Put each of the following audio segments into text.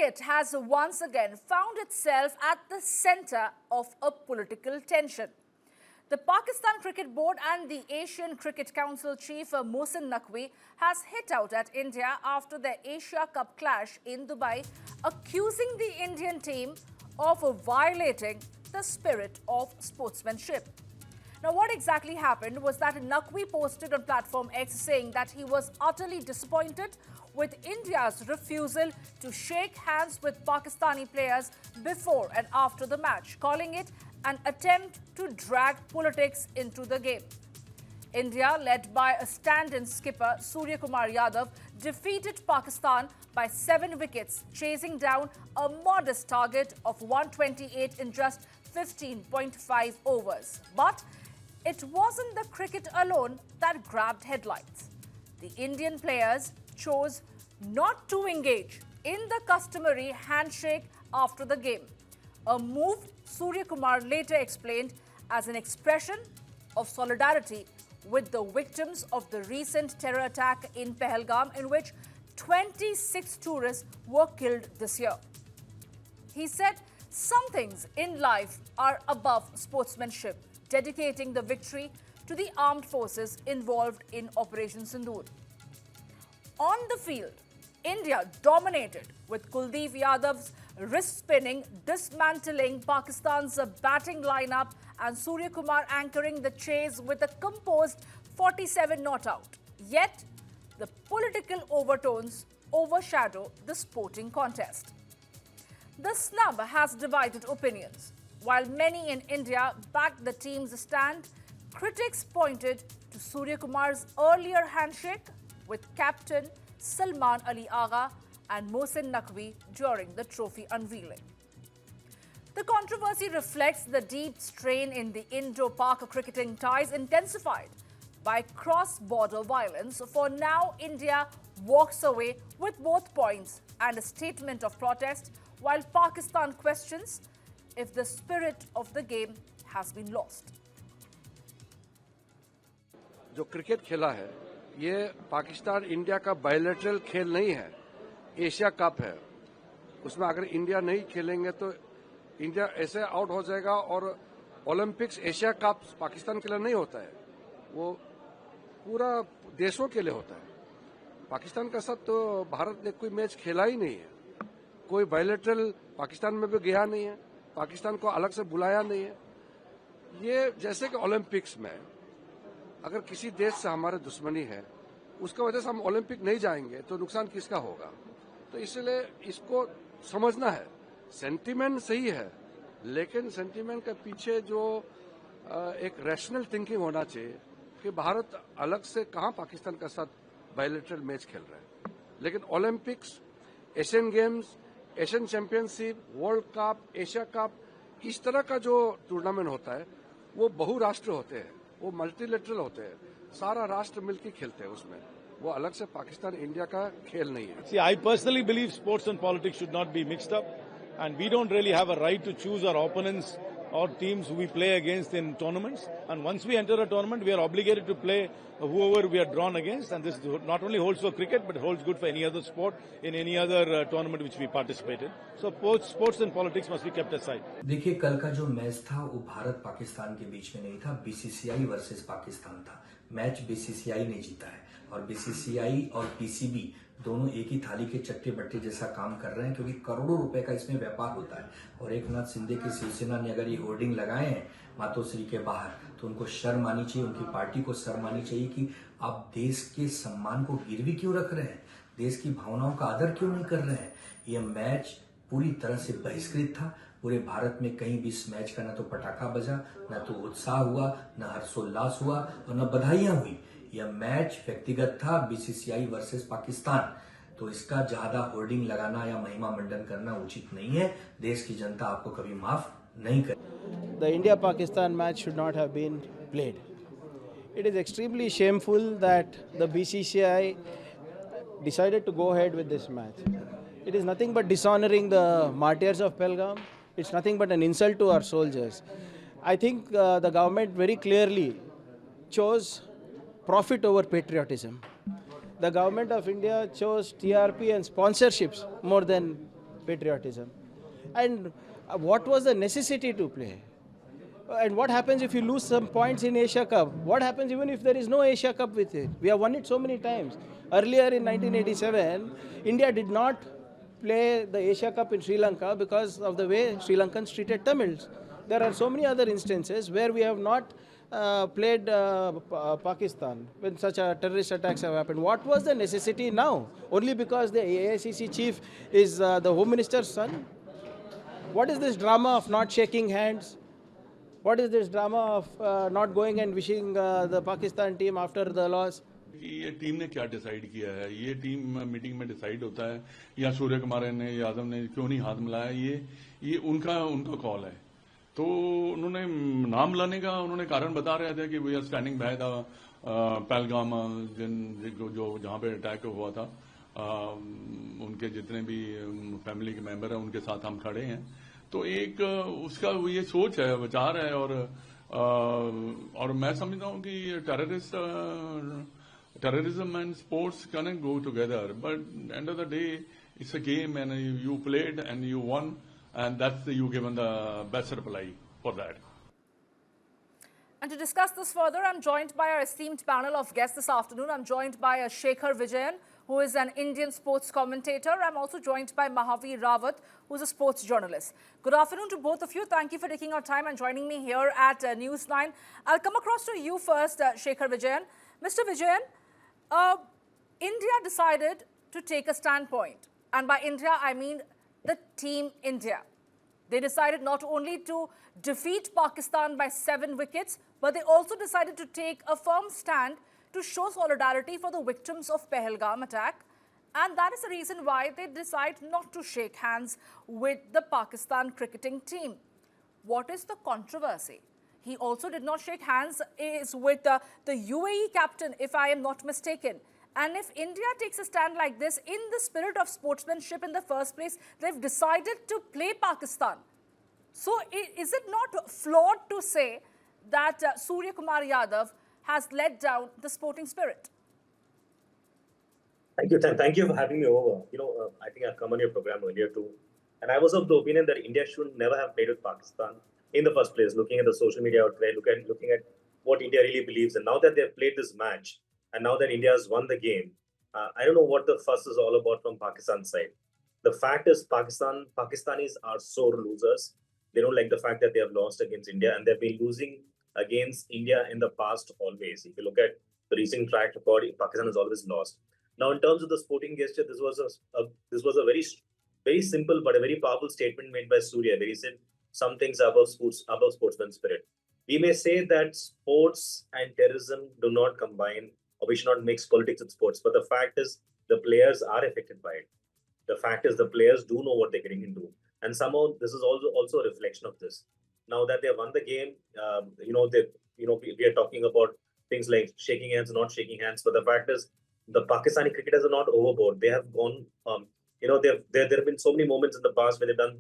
cricket has once again found itself at the centre of a political tension. The Pakistan Cricket Board and the Asian Cricket Council chief Mohsin Naqvi has hit out at India after their Asia Cup clash in Dubai, accusing the Indian team of violating the spirit of sportsmanship. Now, what exactly happened was that Naqvi posted on platform X saying that he was utterly disappointed with India's refusal to shake hands with Pakistani players before and after the match, calling it an attempt to drag politics into the game. India, led by a stand-in skipper Suryakumar Yadav, defeated Pakistan by 7 wickets, chasing down a modest target of 128 in just 15.5 overs. But it wasn't the cricket alone that grabbed headlines. The Indian players chose not to engage in the customary handshake after the game, a move Suryakumar later explained as an expression of solidarity with the victims of the recent terror attack in Pahalgam, in which 26 tourists were killed this year. He said some things in life are above sportsmanship, dedicating the victory to the armed forces involved in Operation Sindoor. On the field, India dominated with Kuldeep Yadav's wrist spinning, dismantling Pakistan's batting lineup, and Suryakumar anchoring the chase with a composed 47 not out. Yet, the political overtones overshadow the sporting contest. The snub has divided opinions. While many in India backed the team's stand, critics pointed to Suryakumar's earlier handshake with Captain Salman Ali Agha and Mohsin Naqvi during the trophy unveiling. The controversy reflects the deep strain in the Indo-Pak cricketing ties intensified by cross-border violence. For now, India walks away with both points and a statement of protest, while Pakistan questions if the spirit of the game has been lost. जो cricket खेला है, ये Pakistan India का bilateral खेल नहीं है, Asia cup है। उसमें अगर इंडिया नहीं खेलेंगे तो इंडिया ऐसे आउट हो जाएगा और ओलंपिक्स एशिया कप पाकिस्तान के लिए नहीं होता है, वो पूरा देशों के लिए होता है। पाकिस्तान का साथ तो भारत ने कोई मैच खेला ही नहीं है, कोई बायलैटरल पाकिस्तान में भी गया नहीं है, पाकिस्तान को अलग से बुलाया नहीं है। ये जैसे कि ओलंपिक्स में अगर किसी देश से हमारे दुश्मनी है, उसका वजह से हम ओलंपिक नहीं जाएंगे तो नुकसान किसका होगा? तो इसलिए इसको समझना है। सेंटीमेंट सही है, लेकिन सेंटीमेंट के पीछे जो एक रैशनल थिंकिंग होना चाहिए कि भारत अलग से कहां पाकिस्तान के साथ बायलैटरल मैच खेल रहा है। लेकिन Olympics, Asian games, Asian championship, world cup, Asia cup, इस तरह का जो टूर्नामेंट होता है वो बहुराष्ट्र होते हैं, वो मल्टीलेटरल होते हैं, सारा राष्ट्र मिलकर खेलते हैं उसमें, वो अलग से पाकिस्तान इंडिया का खेल नहीं है। See, I personally believe sports and politics should not be mixed up, and we don't really have a right to choose our opponents or teams who we play against in tournaments. And once we enter a tournament, we are obligated to play whoever we are drawn against, and this not only holds for cricket, but holds good for any other sport in any other tournament which we participate in. So both sports and politics must be kept aside. देखिए, कल का जो match था वो भारत पाकिस्तान के बीच में नहीं था, बीसीसीआई वर्सेस पाकिस्तान था। मैच बीसीसीआई ने जीता है और बीसीसीआई और पीसीबी दोनों एक ही थाली के चट्टे बट्टे जैसा काम कर रहे हैं, क्योंकि करोड़ों रुपए का इसमें व्यापार होता है। और एक नाथ शिंदे की शिवसेना ने अगर ये होर्डिंग लगाए हैं मातोश्री के बाहर, तो उनको शर्म आनी चाहिए, उनकी पार्टी को शर्म आनी चाहिए कि आप देश के सम्मान को गिरवी क्यों रख रहे हैं, देश की भावनाओं का आदर क्यों नहीं कर रहे हैं। यह मैच पूरी तरह से बहिष्कृत था। पूरे भारत में कहीं भी इस मैच का न तो पटाखा बजा, न तो उत्साह हुआ, न हर्षोल्लास हुआ और न बधाइयां हुई। यह मैच व्यक्तिगत था, बीसीसीआई वर्सेस पाकिस्तान। तो इसका ज्यादा होर्डिंग लगाना या महिमा मंडन करना उचित नहीं है। देश की जनता आपको कभी माफ नहीं करेगी। The India-Pakistan match should not have been played. It is extremely shameful that the BCCI decided to go ahead with this match. It is nothing but dishonoring the martyrs of Pahalgam. It's nothing but an insult to our soldiers. I think the government very clearly chose profit over patriotism. The government of India chose TRP and sponsorships more than patriotism. And what was the necessity to play? And what happens if you lose some points in Asia Cup? What happens even if there is no Asia Cup with it? We have won it so many times. Earlier in 1987, India did not play the Asia Cup in Sri Lanka because of the way Sri Lankans treated Tamils. There are so many other instances where we have not played Pakistan when such terrorist attacks have happened. What was the necessity now? Only because the AICC chief is the Home Minister's son? What is this drama of not shaking hands? What is this drama of not going and wishing the Pakistan team after the loss? ये team ने क्या decide किया है, ये team meeting में decide होता है या सूर्य कुमार ने यादव ने क्यों नहीं हाथ मिलाया, ये उनका कॉल है. तो उन्होंने नाम लाने का उन्होंने कारण बता रहे थे कि we are standing by the Pahalgam जो जहां पे अटैक हुआ था, उनके जितने भी फैमिली के मेंबर हैं उनके साथ हम खड़े हैं. तो एक उसका ये सोच है, विचार है. और मैं समझता हूं कि terrorism and sports cannot go together, but end of the day it's a game and you played and you won, and that's you given the best reply for that. And to discuss this further, I'm joined by our esteemed panel of guests this afternoon. I'm joined by Shekhar Vijayan, who is an Indian sports commentator. I'm also joined by Mahavir Rawat, who's a sports journalist. Good afternoon to both of you. Thank you for taking our time and joining me here at News9. I'll come across to you first, Shekhar Vijayan. Mr. Vijayan, India decided to take a standpoint. And by India, I mean the Team India. They decided not only to defeat Pakistan by 7 wickets, but they also decided to take a firm stand to show solidarity for the victims of Pahalgam attack. And that is the reason why they decide not to shake hands with the Pakistan cricketing team. What is the controversy? He also did not shake hands with the UAE captain, if I am not mistaken. And if India takes a stand like this, in the spirit of sportsmanship in the first place, they've decided to play Pakistan. So is it not flawed to say that Suryakumar Yadav has let down the sporting spirit? Thank you. Thank you for having me over. I think I've come on your program earlier too. And I was of the opinion that India should never have played with Pakistan in the first place, looking at the social media out there, looking at what India really believes. And now that they've played this match, and now that India has won the game, I don't know what the fuss is all about from Pakistan's side. The fact is, Pakistanis are sore losers. They don't like the fact that they have lost against India, and they've been losing against India in the past always. If you look at the recent track record, Pakistan has always lost. Now, in terms of the sporting gesture, this was a very, very simple but a very powerful statement made by Surya, where he said some things above sportsman spirit. We may say that sports and terrorism do not combine, or we should not mix politics with sports. But the fact is, the players are affected by it. The fact is, the players do know what they're getting into, and somehow this is also a reflection of this. Now that they have won the game, we are talking about things like shaking hands, not shaking hands. But the fact is, the Pakistani cricketers are not overboard. They have gone. There have been so many moments in the past where they've done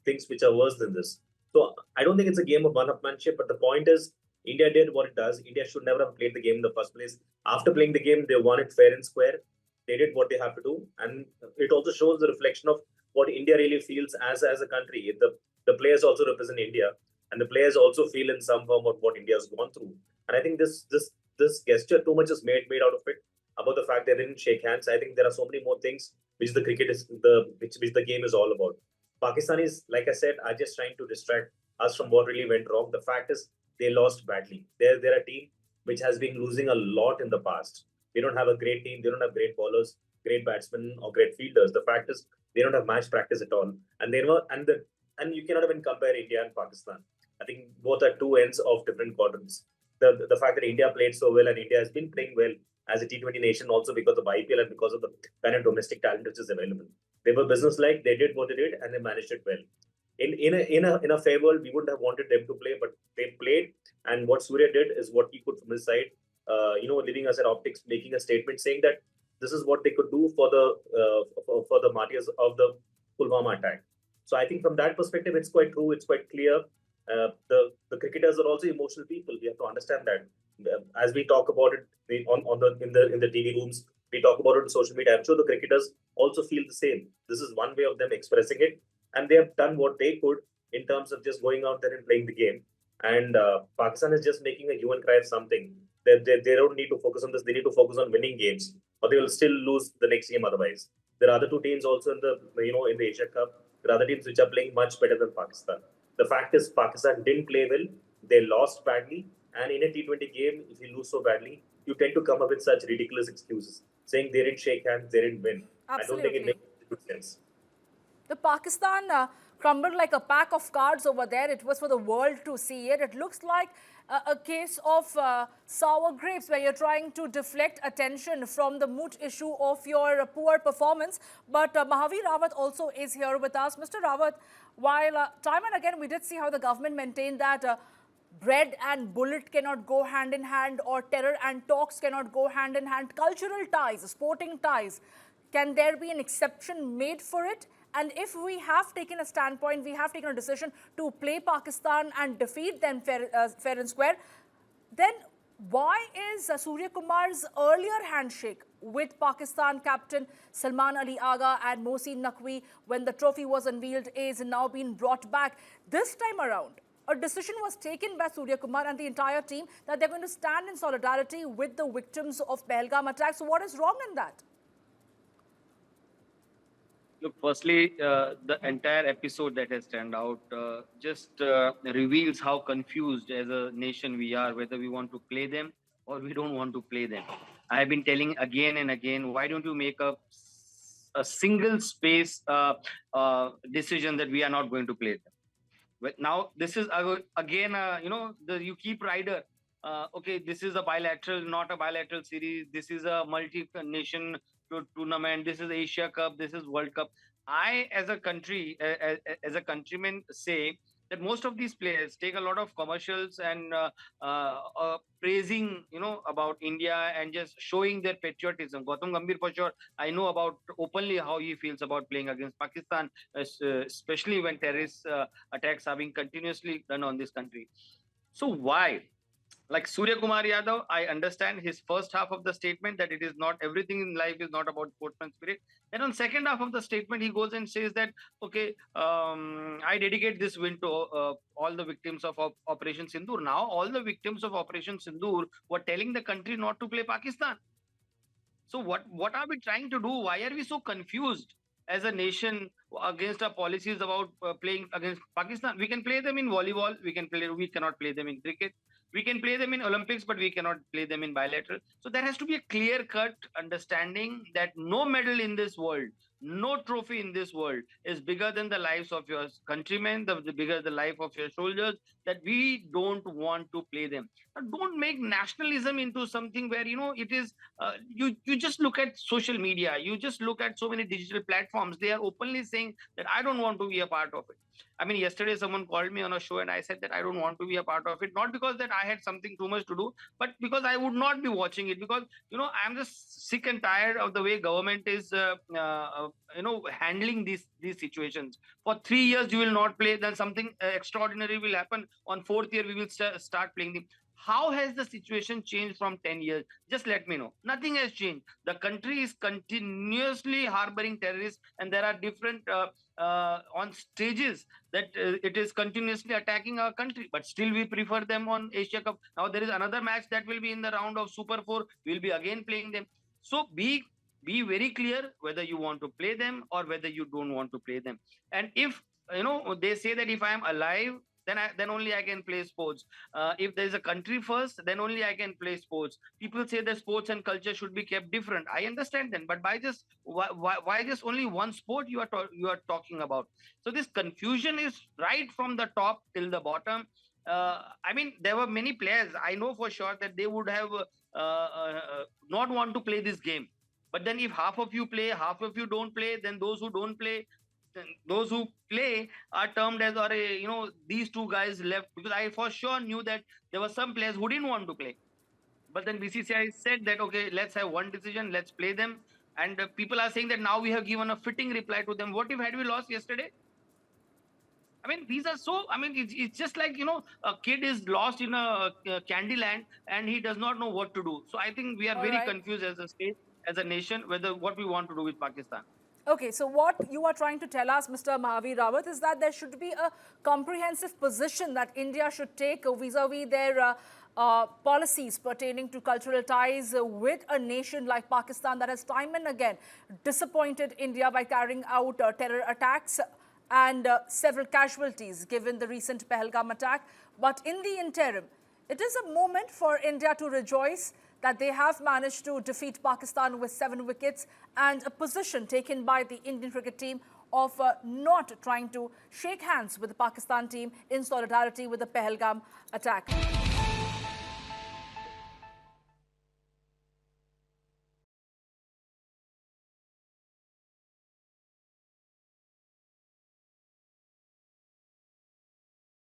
things which are worse than this. So I don't think it's a game of one-upmanship. But the point is, India did what it does. India should never have played the game in the first place. After playing the game, they won it fair and square. They did what they have to do. And it also shows the reflection of what India really feels as a country. The players also represent India. And the players also feel in some form of what India has gone through. And I think this gesture, too much is made out of it, about the fact they didn't shake hands. I think there are so many more things which the cricket is which the game is all about. Pakistanis, like I said, are just trying to distract us from what really went wrong. The fact is, they lost badly. They're a team which has been losing a lot in the past. They don't have a great team. They don't have great bowlers, great batsmen, or great fielders. The fact is, they don't have match practice at all. And and you cannot even compare India and Pakistan. I think both are two ends of different quadrants. The fact that India played so well, and India has been playing well as a T20 nation also because of IPL and because of the kind of domestic talent which is available. They were business-like. They did what they did, and they managed it well. In a fair world, we wouldn't have wanted them to play, but they played. And what Surya did is what he could from his side, leaving us at optics, making a statement saying that this is what they could do for the martyrs of the Pulwama attack. So I think from that perspective, it's quite true. It's quite clear. The cricketers are also emotional people. We have to understand that. As we talk about it in the TV rooms, We talk about it on social media. I'm sure the cricketers also feel the same. This is one way of them expressing it, and they have done what they could in terms of just going out there and playing the game. And Pakistan is just making a hue and cry of something. They don't need to focus on this. They need to focus on winning games, or they will still lose the next game otherwise. There are other two teams also in the in the Asia Cup. There are other teams which are playing much better than Pakistan. The fact is, Pakistan didn't play well. They lost badly. And in a T20 game, if you lose so badly, you tend to come up with such ridiculous excuses, saying they didn't shake hands, they didn't win. Absolutely. I don't think it makes good sense. The Pakistan crumbled like a pack of cards over there. It was for the world to see it. It looks like a case of sour grapes where you're trying to deflect attention from the moot issue of your poor performance. But Mahavir Rawat also is here with us. Mr. Rawat, while time and again we did see how the government maintained that bread and bullet cannot go hand in hand, or terror and talks cannot go hand in hand, cultural ties, sporting ties, can there be an exception made for it? And if we have taken a standpoint, we have taken a decision to play Pakistan and defeat them fair and square, then why is Suryakumar's earlier handshake with Pakistan captain Salman Ali Agha and Mohsin Naqvi, when the trophy was unveiled, is now being brought back? This time around, a decision was taken by Suryakumar and the entire team that they're going to stand in solidarity with the victims of Pahalgam attacks. So what is wrong in that? Look, firstly, the entire episode that has turned out just reveals how confused as a nation we are, whether we want to play them or we don't want to play them. I have been telling again and again, why don't you make a single space decision that we are not going to play them? But now this is again, you keep rider. Okay, this is a bilateral, not a bilateral series. This is a multi-nation tournament. This is Asia Cup. This is World Cup. I, as a country, as a countryman, say that most of these players take a lot of commercials and praising, about India and just showing their patriotism. Gautam Gambhir, for sure, I know about openly how he feels about playing against Pakistan, especially when terrorist attacks are being continuously done on this country. So why? Like Suryakumar Yadav, I understand his first half of the statement that it is not, everything in life is not about sportsman spirit. Then on second half of the statement, he goes and says that, okay, I dedicate this win to all the victims of Operation Sindoor. Now, all the victims of Operation Sindoor were telling the country not to play Pakistan. So what are we trying to do? Why are we so confused as a nation against our policies about playing against Pakistan? We can play them in volleyball. We cannot play them in cricket. We can play them in Olympics, but we cannot play them in bilateral. So there has to be a clear-cut understanding that no medal in this world, no trophy in this world is bigger than the lives of your countrymen, bigger the life of your soldiers, that we don't want to play them. But don't make nationalism into something where, it is, you just look at social media, you just look at so many digital platforms. They are openly saying that I don't want to be a part of it. I mean, yesterday someone called me on a show and I said that I don't want to be a part of it. Not because that I had something too much to do, but because I would not be watching it. Because, I'm just sick and tired of the way government is, handling these situations. For 3 years, you will not play. Then something extraordinary will happen. On 4th year, we will start playing them. How has the situation changed from 10 years? Just let me know. Nothing has changed. The country is continuously harboring terrorists, and there are different on stages that it is continuously attacking our country. But still, we prefer them on Asia Cup. Now, there is another match that will be in the round of Super 4. We'll be again playing them. So, be very clear whether you want to play them or whether you don't want to play them. And if, they say that if I am alive, then only I can play sports. If there is a country first, then only I can play sports. People say that sports and culture should be kept different. I understand them, but why just only one sport you are talking about? So this confusion is right from the top till the bottom. I mean, there were many players. I know for sure that they would have not want to play this game. But then if half of you play, half of you don't play, then those who don't play, those who play are termed as, these two guys left, because I for sure knew that there were some players who didn't want to play. But then BCCI said that, okay, let's have one decision, let's play them. And people are saying that now we have given a fitting reply to them. What if had we lost yesterday? I mean, these are so, it's just like, a kid is lost in a candy land and he does not know what to do. So I think we are very confused as a state. as a nation, whether what we want to do with Pakistan. Okay, so what you are trying to tell us, Mr. Mahavir Rawat, is that there should be a comprehensive position that India should take vis-a-vis their policies pertaining to cultural ties with a nation like Pakistan that has time and again disappointed India by carrying out terror attacks and several casualties given the recent Pahalgam attack. But in the interim, it is a moment for India to rejoice that they have managed to defeat Pakistan with 7 wickets, and a position taken by the Indian cricket team of not trying to shake hands with the Pakistan team in solidarity with the Pahalgam attack.